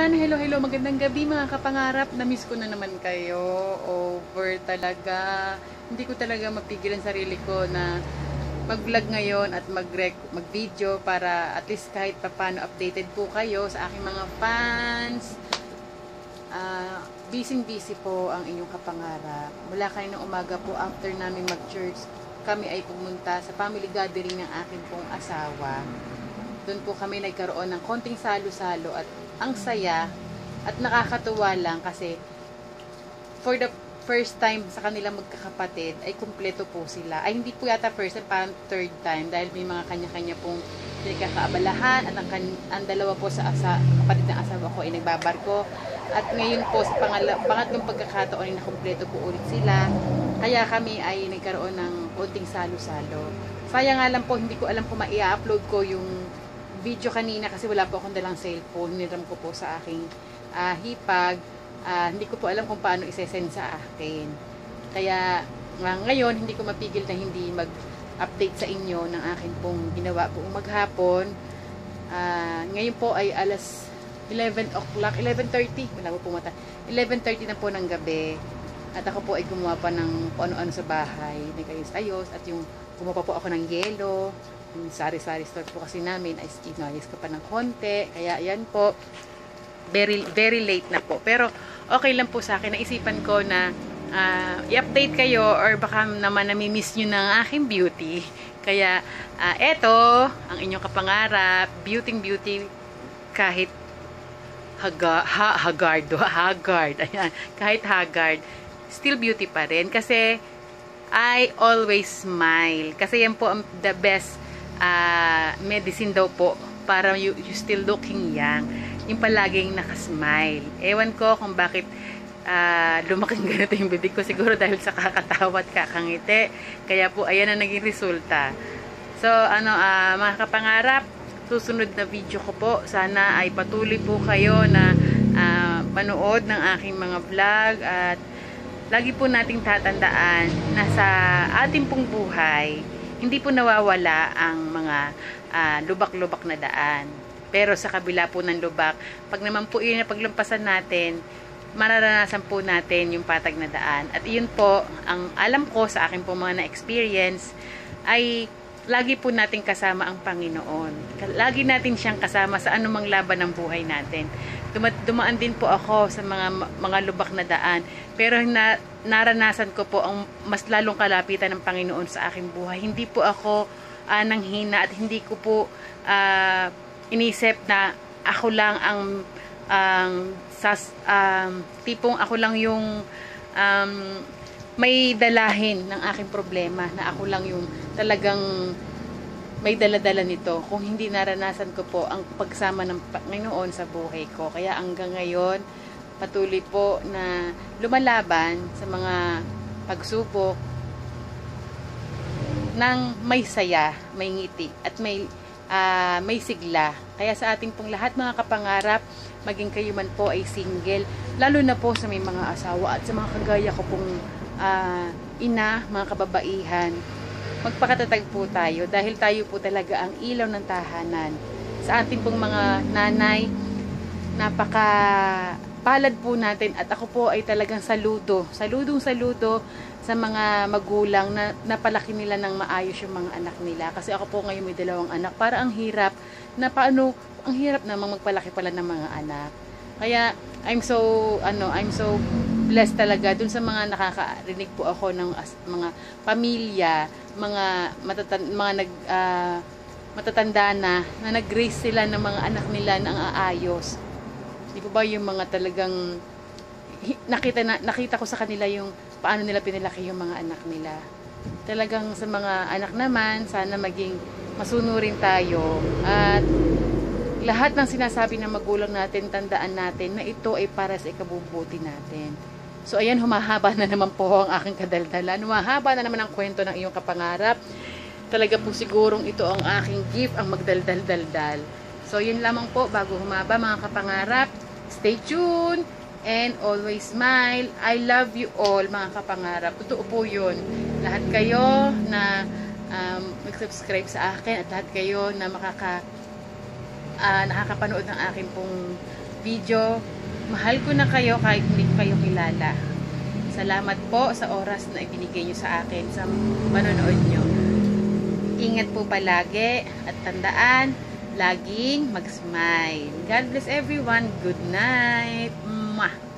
Ayan, hello, hello, magandang gabi mga kapangarap. Na-miss ko na naman kayo. Over talaga. Hindi ko talaga mapigilan sarili ko na mag-vlog ngayon at mag-video para at least kahit papano updated po kayo sa aking mga fans. Busy po ang inyong kapangarap. Mula kayo ng umaga po after namin mag-church, kami ay pumunta sa family gathering ng akin pong asawa. Doon po kami nagkaroon ng konting salo-salo at ang saya at nakakatuwa lang kasi for the first time sa kanila magkakapatid ay kumpleto po sila. Ay hindi po yata first time, parang third time dahil may mga kanya-kanya pong pinagkakaabalahan at ang dalawa po sa kapatid ng asawa ko ay nagbabarko. At ngayon po sa pangatlong pagkakataon ay nakumpleto po ulit sila. Kaya kami ay nagkaroon ng konting salo-salo. Sayang nga lang po, hindi ko alam kung mai-upload ko yung video kanina kasi wala po akong dalang cellphone. Hiniram ko po sa aking hipag. Hindi ko po alam kung paano isesend sa akin. Kaya ngayon hindi ko mapigil na hindi mag-update sa inyo ng akin pong ginawa buong maghapon. Ngayon po ay alas 11 o'clock, 11:30. Wala po pumata. 11:30 na po ng gabi. At ako po ay gumawa pa ng ano-ano sa bahay. Nagayos-ayos at yung gumawa po ako ng yelo. Yung sari-sari store po kasi namin ay inayos ko pa ng konti. Kaya yan po, very late na po. Pero okay lang po sa akin. Naisipan ko na i-update kayo or baka naman nami-miss nyo ng aking beauty. Kaya eto, ang inyong kapangarap, beauty kahit haggard. Ayan, kahit haggard, still beauty pa rin. Kasi I always smile. Kasi yan po ang the best medicine daw po para you still looking young, yung palaging nakasmile. Ewan ko kung bakit lumaking ganito yung bibig ko, siguro dahil sa kakatawa at kakangiti, kaya po ayan ang naging resulta. So mga kapangarap, susunod na video ko po, sana ay patuloy po kayo na manood ng aking mga vlog at lagi po nating tatandaan na sa ating pong buhay hindi po nawawala ang mga lubak-lubak na daan. Pero sa kabila po ng lubak, pag naman po yun na paglampasan natin, mararanasan po natin yung patag na daan. At yun po, ang alam ko sa akin po mga na-experience, ay lagi po natin kasama ang Panginoon. Lagi natin siyang kasama sa anumang laban ng buhay natin. Dumaan din po ako sa mga lubak na daan. Pero naranasan ko po ang mas lalong kalapitan ng Panginoon sa aking buhay. Hindi po ako nanghina at hindi ko po inisip na ako lang tipong ako lang yung may dalahin ng aking problema, na ako lang yung talagang may dala-dala nito. Kung hindi naranasan ko po ang pagsama ng Panginoon sa buhay ko. Kaya hanggang ngayon, patuloy po na lumalaban sa mga pagsubok ng may saya, may ngiti, at may sigla. Kaya sa ating pong lahat mga kapangarap, maging kayo man po ay single, lalo na po sa may mga asawa at sa mga kagaya ko pong ina, mga kababaihan, magpakatatag po tayo dahil tayo po talaga ang ilaw ng tahanan. Sa ating pong mga nanay, napakapalad po natin at ako po ay talagang saludong saludo sa mga magulang na napalaki nila ng maayos yung mga anak nila. Kasi ako po ngayon may 2 anak. Para ang hirap namang magpalaki pala ng mga anak. Kaya I'm so blessed talaga dun sa mga nakakarinig po ako ng mga pamilya, mga matatanda na nag-raise sila ng mga anak nila ng aayos. Di po ba yung mga talagang nakita ko sa kanila yung paano nila pinalaki yung mga anak nila. Talagang sa mga anak naman, sana maging masunurin tayo at lahat ng sinasabi ng magulang natin, tandaan natin na ito ay para sa ikabubuti natin. So ayan, humahaba na naman po ang aking kadaldalan. Humahaba na naman ang kwento ng iyong kapangarap. Talaga po sigurong ito ang aking gift, ang magdaldal-daldal. So yun lamang po, bago humaba mga kapangarap, stay tuned and always smile. I love you all mga kapangarap. Totoo po yun. Lahat kayo na mag-subscribe sa akin at lahat kayo na nakakapanood ng akin pong video. Mahal ko na kayo kahit hindi ko kayo kilala. Salamat po sa oras na ibinigay nyo sa akin sa panonood nyo. Ingat po palagi at tandaan, laging mag-smile. God bless everyone. Good night. Mwah!